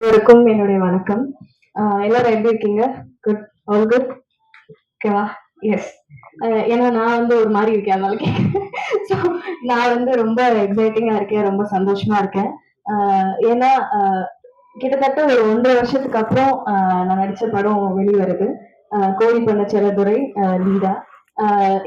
எல்லோருக்கும் என்னுடைய வணக்கம். எல்லாரும் எப்படி இருக்கீங்க? Good, all good. ஓகேவா? எஸ். ஏன்னா நான் வந்து ஒரு மாரி இருக்கேன். அதனால கேட்கிறேன். ஸோ நான் வந்து ரொம்ப எக்ஸைட்டிங்கா இருக்கேன். ரொம்ப சந்தோஷமா இருக்கேன். அ ஏன்னா கிட்டத்தட்ட ஒரு 1 1/2 வருஷத்துக்கு அப்புறம் நான் நடிச்ச படம் வெளிவருது. கோழி பண்ண செல்லதுரை லீடா.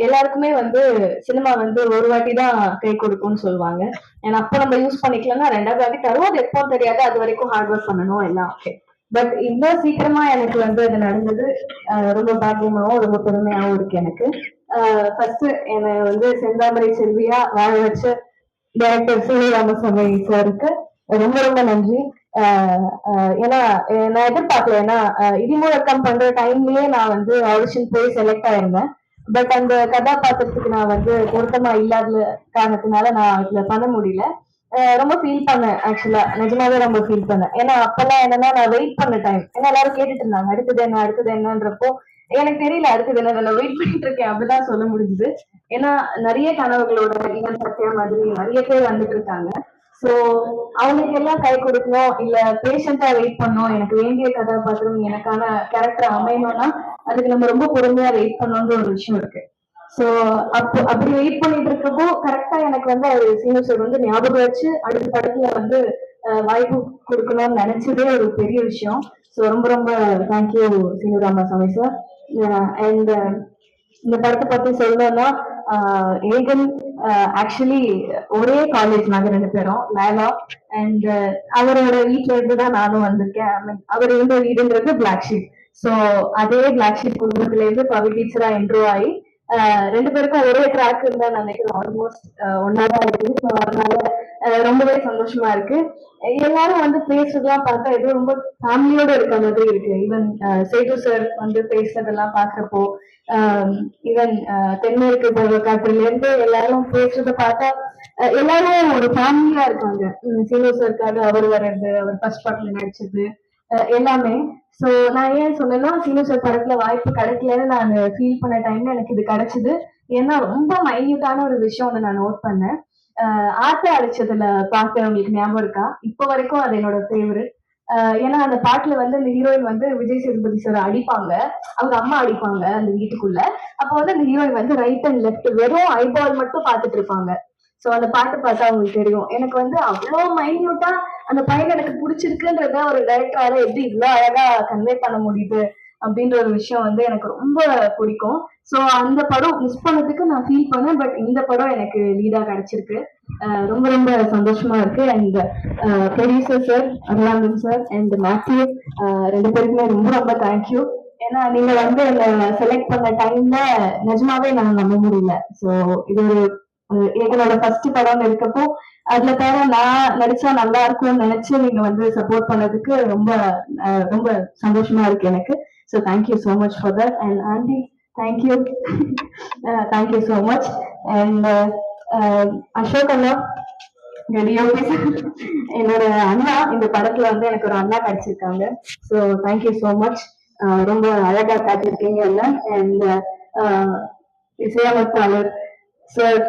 எல்லாருக்குமே வந்து சினிமா வந்து ஒரு வாட்டி தான் கை கொடுக்கும்னு சொல்லுவாங்க. ஏன்னா அப்ப நம்ம யூஸ் பண்ணிக்கலன்னா 2வது வாட்டி தரும். அது எப்போன்னு தெரியாது. அது வரைக்கும் ஹார்ட் ஒர்க் பண்ணணும் எல்லாம் ஓகே. பட் இவ்வளோ சீக்கிரமா எனக்கு வந்து அது நடந்தது ரொம்ப பாக்கியமாவும் ரொம்ப பெருமையாவும் இருக்கு எனக்கு. ஃபர்ஸ்ட் என்னை வந்து செந்தாமரை செல்வியா வாழ வச்ச டைரக்டர் சூரிய ராமசாமி சாருக்கு ரொம்ப ரொம்ப நன்றி. ஏன்னா நான் எதிர்பார்க்கல. ஏன்னா இடிமுழக்கம் பண்ற டைம்லயே நான் வந்து ஆடிஷன் போய் செலக்ட் ஆயிருந்தேன். பட் அந்த கதாபாத்திரத்துக்கு நான் வந்து பொருத்தமா இல்லாத காரணத்தினால நான் அதுல பண்ண முடியல. ரொம்ப ஃபீல் பண்ணேன் ஆக்சுவலா. நிஜமாவே ரொம்ப ஃபீல் பண்ணேன். ஏன்னா அப்பெல்லாம் என்னன்னா நான் வெயிட் பண்ண டைம். ஏன்னா எல்லாரும் கேட்டுட்டு இருந்தாங்க அடுத்தது என்ன அடுத்தது என்னன்றப்போ எனக்கு தெரியல அடுத்தது என்ன நான் வெயிட் பண்ணிட்டு இருக்கேன் அப்படிதான் சொல்ல முடிஞ்சுது. ஏன்னா நிறைய கனவுகளோட ஈவன் சத்யா மாதிரி நிறைய பேர் வந்துட்டு இருக்காங்க. சோ அவங்களுக்கு எல்லாம் கை கொடுக்கணும் இல்ல பேஷண்டா வெயிட் பண்ணணும். எனக்கு வேண்டிய கதாபாத்திரம் எனக்கான கேரக்டர் அமையணும்னா அதுக்கு நம்ம ரொம்ப பொறுமையா வெயிட் பண்ணணும்ன்ற ஒரு விஷயம் இருக்கு. சோ அப்படி வெயிட் பண்ணிட்டு இருக்கப்போ கரெக்டா எனக்கு வந்து அவர் சீனியர் சார் வந்து ஞாபகம் வச்சு அடுத்த படத்துல வந்து வாய்ப்பு கொடுக்கணும்னு நினைச்சதே ஒரு பெரிய விஷயம். ஸோ ரொம்ப ரொம்ப thank you senior Ramasamy sir. And இந்த படத்தை பத்தி சொல்லணும்னா ஏகன் ஆக்சுவலி ஒரே காலேஜ் நாங்க 2 பேரும் லேலா. அண்ட் அவரோட வீட்டுல இருந்து தான் நானும் வந்திருக்கேன். I mean, அவர் இருந்த வீடுன்றது பிளாக் ஷீப். ஸோ அதே பிளாக் ஷீப் குடும்பத்துல இருந்து பவி டீச்சரா என்ட்ரோ ஆகி 2 பேருக்கும் ஒரே ட்ராக் இருந்தா நினைக்கிறேன். ஆல்மோஸ்ட் ஒன்னாதான் இருக்கு. ஸோ அதனால ரொம்பவே சந்தோஷமா இருக்கு. எல்லாரும் வந்து பேசுறதெல்லாம் பார்த்தா ஏதோ ரொம்ப ஃபேமிலியோட இருக்க மாதிரி இருக்கு. ஈவன் சேது சார் வந்து பேசுறதெல்லாம் பாக்குறப்போ ஈவன் தென்மேற்கு பருவக்காற்றுல இருந்து எல்லாரும் பேசுறத பார்த்தா எல்லாரும் ஒரு ஃபேமிலியா இருக்காங்க. சீனியர் சாருக்காக அவர் வர்றது, அவர் ஃபர்ஸ்ட் படத்துல நடிச்சது எல்லாமே. சோ நான் ஏன் சொன்னேன்னா சீனியர் சார் படத்துல வாய்ப்பு கிடைக்கலன்னு நான் ஃபீல் பண்ண டைம்ல எனக்கு இது கிடைச்சது. ஏன்னா ரொம்ப மைன்யூட்டான ஒரு விஷயம் ஒன்று நான் நோட் பண்ணேன். ஆத்த அடிச்சதுல பார்க்க உங்களுக்கு ஞாபகம் இருக்கா? இப்போ வரைக்கும் அது என்னோட ஃபேவரட். ஏன்னா அந்த பாட்டுல வந்து அந்த ஹீரோயின் வந்து விஜய் சேதுபதி சார் அடிப்பாங்க. அவங்க அம்மா அடிப்பாங்க அந்த வீட்டுக்குள்ள. அப்போ வந்து அந்த ஹீரோயின் வந்து ரைட் அண்ட் லெஃப்ட் வெறும் ஐபால் மட்டும் பார்த்துட்டு இருப்பாங்க. சோ அந்த பாட்டு பார்த்தா அவங்களுக்கு தெரியும். எனக்கு வந்து அவ்வளோ மைன்யூட்டா அந்த பையன் எனக்கு பிடிச்சிருக்குன்றத ஒரு டைரக்டரால எப்படி இவ்வளவு அழகா கன்வே பண்ண முடியுது அப்படின்ற ஒரு விஷயம் வந்து எனக்கு ரொம்ப பிடிக்கும். சோ அந்த படம் மிஸ் பண்ணதுக்கு நான் ஃபீல் பண்ணேன். பட் இந்த படம் எனக்கு லீடா கிடைச்சிருக்கு. ரொம்ப ரொம்ப சந்தோஷமா இருக்கு. And producer sir Arulanandan sir and Mathew 2 பேருக்குமே ரொம்ப ரொம்ப தேங்க்யூ. ஏன்னா நீங்க வந்து என்ன செலக்ட் பண்ண டைம்ல நிஜமாவே நான் நம்ப முடியல. சோ இது ஒரு எங்களோட ஃபர்ஸ்ட் படம்னு இருக்கப்போ அதுல பேர நான் நடிச்சா நல்லா இருக்கும்னு நினைச்சு நீங்க வந்து சப்போர்ட் பண்ணதுக்கு ரொம்ப ரொம்ப சந்தோஷமா இருக்கு எனக்கு. So thank you so much for that. And aunty thank you. Thank you so much. And Ashok அண்ணா என்னோட அண்ணா இந்த படத்துல வந்து எனக்கு ஒரு அண்ணா கிடைச்சிருக்காங்க. So thank you so much. ரொம்ப அழகா காட்டிருக்கீங்க என்ன. அண்ட் இசையமைப்பாளர் சார்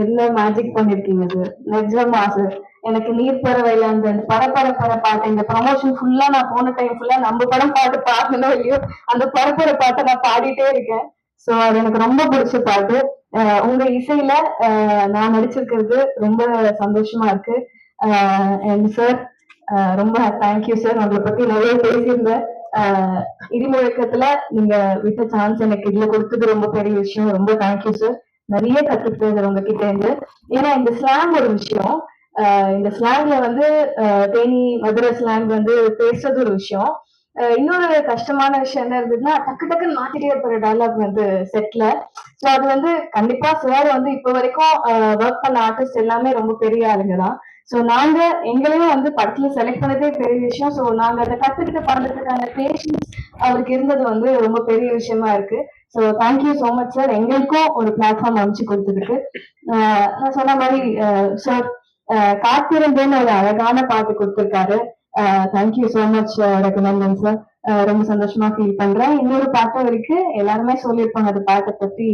என்ன மேஜிக் பண்ணிருக்கீங்க சார். நிஜமா சார் எனக்கு நீர் பறவையில அந்த பரப்பர பாட்டு இந்த ப்ரமோஷன் ஃபுல்லா நான் போன டைம் ஃபுல்லா நம்ம படம் பாட்டு பாடணும் இல்லையோ அந்த பரப்பர பாட்டை நான் பாடிட்டே இருக்கேன். சோ அது எனக்கு ரொம்ப பிடிச்ச பாட்டு. உங்க இசையில நான் நடிச்சிருக்கிறது ரொம்ப சந்தோஷமா இருக்கு. சார் ரொம்ப தேங்க்யூ சார். உங்களை பத்தி நிறைய பேசியிருந்தேன். இடிமுழக்கத்துல நீங்க விட்ட சான்ஸ் எனக்கு இதுல கொடுத்தது ரொம்ப பெரிய விஷயம். ரொம்ப தேங்க்யூ சார். நிறைய கத்துக்கிட்டது உங்ககிட்ட இருந்து. ஏன்னா இந்த ஸ்லாங் ஒரு விஷயம். இந்த ஸ்லாங்ல வந்து தேனி மதுரை ஸ்லாங் வந்து பேசுறது ஒரு விஷயம். இன்னொரு கஷ்டமான விஷயம் என்ன இருந்ததுன்னா டக்கு டக்குன்னு மாத்திட்டே இருப்பாரு டைலாக் வந்து செட்ல. ஸோ அது வந்து கண்டிப்பா சார் வந்து இப்போ வரைக்கும் ஒர்க் பண்ண ஆர்டிஸ்ட் எல்லாமே ரொம்ப பெரிய ஆளுங்க தான். ஸோ நாங்க எங்களையும் வந்து படத்துல செலக்ட் பண்ணதே பெரிய விஷயம். ஸோ நாங்க அதை கத்துக்கிட்டு பண்றதுக்கான பேஷன்ஸ் அவருக்கு இருந்தது வந்து ரொம்ப பெரிய விஷயமா இருக்கு. So thank you so much sir. எங்களுக்கும் ஒரு பிளாட்ஃபார்ம் அமைச்சு கொடுத்ததுக்கு. நான் சொன்ன மாதிரி சார் காத்திருந்தேன்னு ஒரு அழகான பாட்டு கொடுத்திருக்காரு. Thank you so much Raghunandan sir. ரொம்ப சந்தோஷமா ஃபீல் பண்றேன். இன்னொரு பாட்டும் இருக்கு. எல்லாருமே சொல்லியிருப்பாங்க அந்த பாட்டை பத்தி.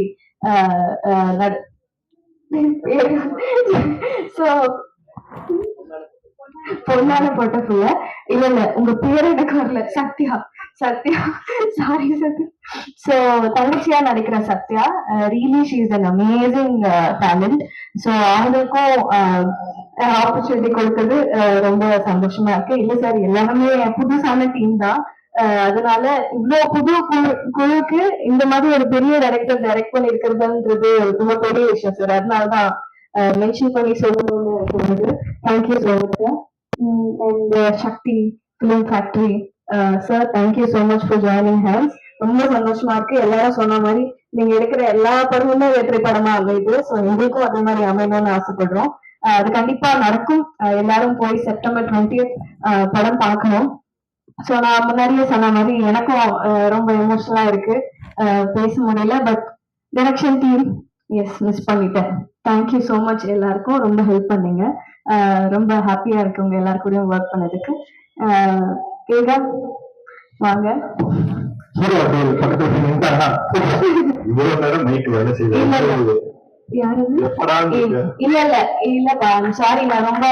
ஸோ பொண்ணான போட்ட புள்ள. இல்ல இல்ல உங்க பேர் எனக்கு வரல. சத்யா. சத்யா. சாரி சத்யா. சோ தங்கச்சியா நடிக்கிறேன் Sathya. Really she is an amazing talent. So அவங்களுக்கும் ஆப்பர்ச்சுனிட்டி கொடுத்தது ரொம்ப சந்தோஷமா இருக்கு. இல்ல சார் எல்லாருமே புதுசான டீம் தான். அதனால இவ்வளவு புது குழுக்கு இந்த மாதிரி ஒரு பெரிய டைரக்டர் டைரக்ட் பண்ணி இருக்கிறதுன்றது ரொம்ப பெரிய விஷயம் சார். அதனாலதான் மென்ஷன் பண்ணி சொல்லணும்னு தோணுது. Thank you so much sir. And Sakthi film factory sir, thank you so much for joining hands. ரொம்ப சந்தோஷமா இருக்கு. எல்லாரும் சொன்ன மாதிரி நீங்க எடுக்கிற எல்லா படமுமே வெற்றி படமா அமையுது. ஸோ எங்களுக்கும் அதே மாதிரி அமையணும்னு ஆசைப்படுறோம். அது கண்டிப்பா நடக்கும். எல்லாரும் போய் செப்டம்பர் 20th படம் பார்க்கணும். ஸோ நான் முன்னாடியே சொன்ன மாதிரி எனக்கும் ரொம்ப எமோஷனலா இருக்கு. பேச முடியல. But direction team yes miss பண்ணிட்டேன். தேங்க்யூ ஸோ மச் எல்லாருக்கும். ரொம்ப ஹெல்ப் பண்ணீங்க. ரொம்ப ஹாப்பியா இருக்கு உங்க எல்லாரு கூடயும் ஒர்க் பண்ணதுக்கு. கேகா வாங்க. இல்ல இல்ல இல்லப்பா சாரி, நான் ரொம்ப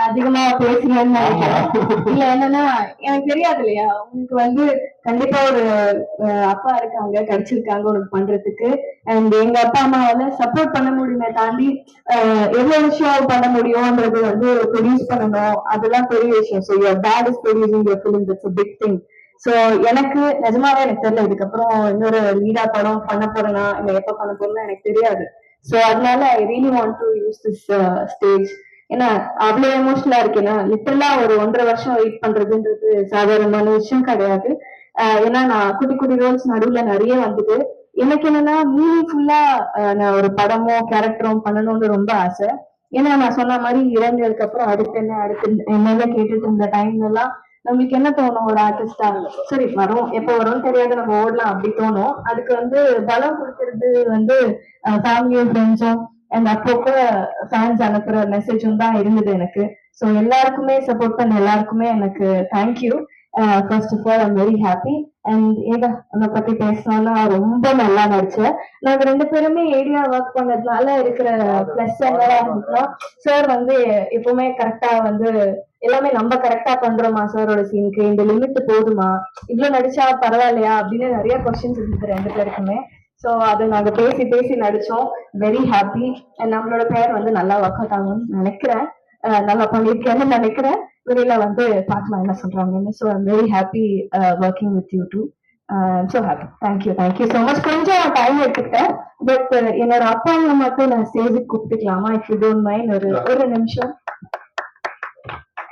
அதிகமா பேசுறேன்னு நினைக்கிறேன். இல்ல என்னன்னா எனக்கு தெரியாது இல்லையா, உனக்கு வந்து கண்டிப்பா ஒரு அப்பா இருக்காங்க, கிடைச்சிருக்காங்க உனக்கு பண்றதுக்கு. அண்ட் எங்க அப்பா அம்மாவால சப்போர்ட் பண்ண முடியுமே தாண்டி எவ்வளவு விஷயம் பண்ண முடியும்ன்றது வந்து ப்ரொடியூஸ் பண்ணணும், அதெல்லாம் பெரிய விஷயம். So your dad is producing your film, that's a big thing. So எனக்கு நிஜமாவே எனக்கு தெரியல இதுக்கப்புறம் இன்னொரு லீடா படம் பண்ண போறேனா இல்ல எப்ப பண்ண போறேன்னா எனக்கு தெரியாது. சோ அதனால I really want to use this stage. ஏன்னா அவ்வளவு எமோஷனலா இருக்கேன்னா லிட்டரலா ஒரு 1.5 வருஷம் வெயிட் பண்றதுன்றது சாதாரணமான விஷயம் கிடையாது. ஏன்னா நான் குட்டி குட்டி ரோல்ஸ் நடுவுல நிறைய வந்தது. எனக்கு என்னன்னா மீனிங்ஃபுல்லா நான் ஒரு படமோ கேரக்டரும் பண்ணணும்னு ரொம்ப ஆசை. ஏன்னா நான் சொன்ன மாதிரி இறந்ததுக்கு அப்புறம் அடுத்து என்ன அடுத்து என்னெல்லாம் கேட்டுட்டு இருந்த டைம்ல எல்லாம் நம்மளுக்கு என்ன தோணும், ஒரு ஆர்டிஸ்டா சரி வரும் எப்ப வரும்னு தெரியாது நம்ம ஓடலாம் அப்படி தோணும். அதுக்கு வந்து பலம் கொடுக்கறது வந்து ஃபேமிலியும் ஃப்ரெண்ட்ஸும் அண்ட் அப்பப்போ ஃபேன்ஸ் அனுப்புற மெசேஜும் தான் இருந்தது எனக்கு. ஸோ எல்லாருக்குமே சப்போர்ட் பண்ண எல்லாருக்குமே எனக்கு thank you. First of all I'm very happy. And ஏதா அதை பத்தி பேசணும்னா ரொம்ப நல்லா நடிச்சேன். நாங்க 2 பேருமே ஏரியா ஒர்க் பண்ணதுனால இருக்கிற பிளஸ் என்னவா இருந்துச்சுன்னா, சார் வந்து எப்பவுமே கரெக்டா வந்து எல்லாமே நம்ம கரெக்டா பண்றோமா சாரோட சீனுக்கு, இந்த லிமிட் போதுமா, இவ்வளவு நடிச்சா பரவாயில்லையா அப்படின்னு நிறைய கொஸ்டின்ஸ் இருந்தது 2 பேருக்குமே. ஸோ அதை நாங்க பேசி பேசி நடிச்சோம். Very happy. நம்மளோட பேர் வந்து நல்லா ஒர்க் அவுட் ஆகும்னு நினைக்கிறேன். நல்லா பண்ணிருக்கேன்னு நினைக்கிறேன். வெளியில வந்து பார்க்கலாம் என்ன சொல்றாங்கன்னு. So I'm very happy working with you too. So happy. Thank you so much. கொஞ்சம் டைம் எடுத்துக்கிட்டேன். பட் என்னோட அப்பா அம்மா மட்டும் நான் ஸ்டேஜுக்கு கூப்பிட்டுக்கலாமா, இஃப் யூ டோன்ட் மைண்ட்? ஒரு நிமிஷம்.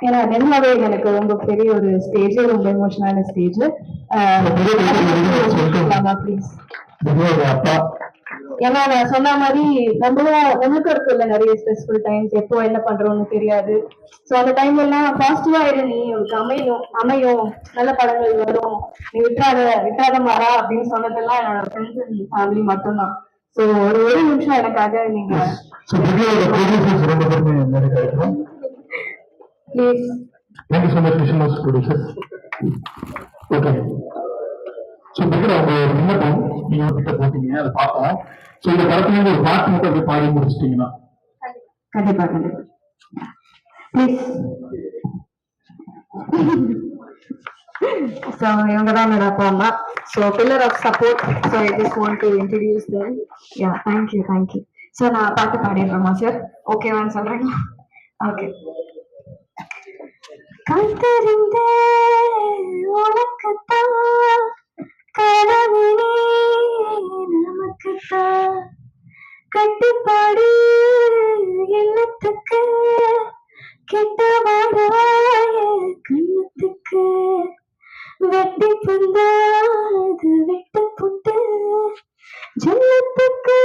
ஏன்னா நிஜமாவே எனக்கு ரொம்ப பெரிய ஒரு ஸ்டேஜ், ரொம்ப எமோஷனலான ஸ்டேஜ். ப்ளீஸ். அப்பா ஏன்னா நான் சொன்ன மாதிரி நம்மளுக்கும் இருக்குல்ல நிறைய ஸ்ட்ரெஸ்ஃபுல் டைம்ஸ், எப்போ என்ன பண்றோம்னு தெரியாது. சோ அந்த டைம்ல எல்லாம் பாசிட்டிவா இரு, நீ உனக்கு அமையும் நல்ல படங்கள் வரும், நீ விட்டாத மாறா அப்படின்னு சொன்னதெல்லாம் என்னோட ஃப்ரெண்ட்ஸ் அண்ட் ஃபேமிலி மட்டும்தான். சோ ஒரு நிமிஷம் எனக்காக நீங்க please. Thank you so much mission producer. Okay. So பிகர் அவங்க ஒரு விண்ணப்பம் நீங்க கிட்ட போட்டீங்க, அதை பார்த்தோம். ஸோ இந்த படத்துல இருந்து ஒரு பாட்டு மட்டும் அப்படியே பாடி முடிச்சிட்டீங்கன்னா. கண்டிப்பா கண்டிப்பா ப்ளீஸ். ஸோ இவங்க தான் என்னோட அப்பா அம்மா. So pillar of support. So I just want to introduce them. Yeah thank you. So நான் பாட்டு பாடிடுறோமா சார்? ஓகேவான்னு சொல்றீங்களா? ஓகே. காத்திருந்த உனக்குத்தான் கனவினே நமக்குத்தான் கட்டுப்பாடு எண்ணத்துக்கு கெட்டவாடாய கண்ணத்துக்கு வெட்டி பந்தாது வெட்டு புட்டு ஜன்னத்துக்கு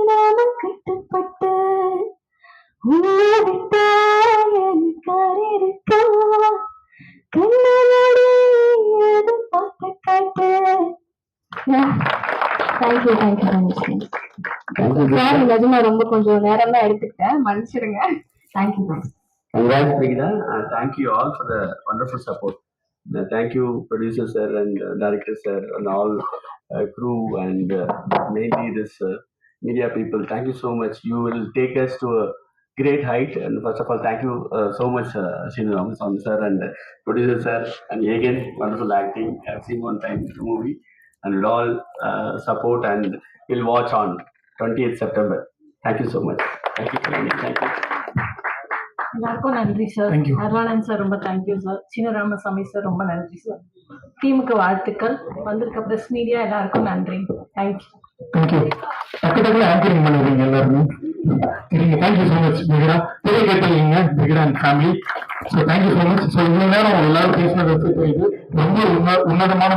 நாம கட்டுப்பட்டு உன்னை விட்டா எனக்கார் இருக்கா கண்ணாடி அது பார்த்து காட்டு. Thank you sir. நிஜமா ரொம்ப கொஞ்சம் நேரம் தான் எடுத்துக்கிட்டேன், மன்னிச்சிடுங்க. Thank you. Congrats, Brigida. Thank you all for the wonderful support. Thank you, producer sir and director sir and all crew and mainly this media people. Thank you so much. You will take us to a great height. And first of all, thank you so much, Srinu Ramaswamy sir and producer sir, and again wonderful acting. I've seen one time the movie, and we'll all support and we'll watch on 20th September. Thank you so much. Thank you, thank you. எல்லாருக்கும் நன்றி sir. Thank you. Arulanand sir ரொம்ப thank you sir. Seenu Ramasamy sir ரொம்ப நன்றி sir. டீமுக்கு வாழ்த்துக்கள். வந்திருக்க press media எல்லாருக்கும் நன்றி. தேங்க்யூ. தேங்க்யூ. டக்கு ஆங்கரிங் பண்ணுவீங்க எல்லாருமே. சரிங்க, தேங்க்யூ ஸோ மச் மெகிரா. பெரிய கேட்டீங்க Mehira and family. So thank you so much. So இவ்வளோ நேரம் எல்லாரும் பேசினது ரொம்ப உன்னதமான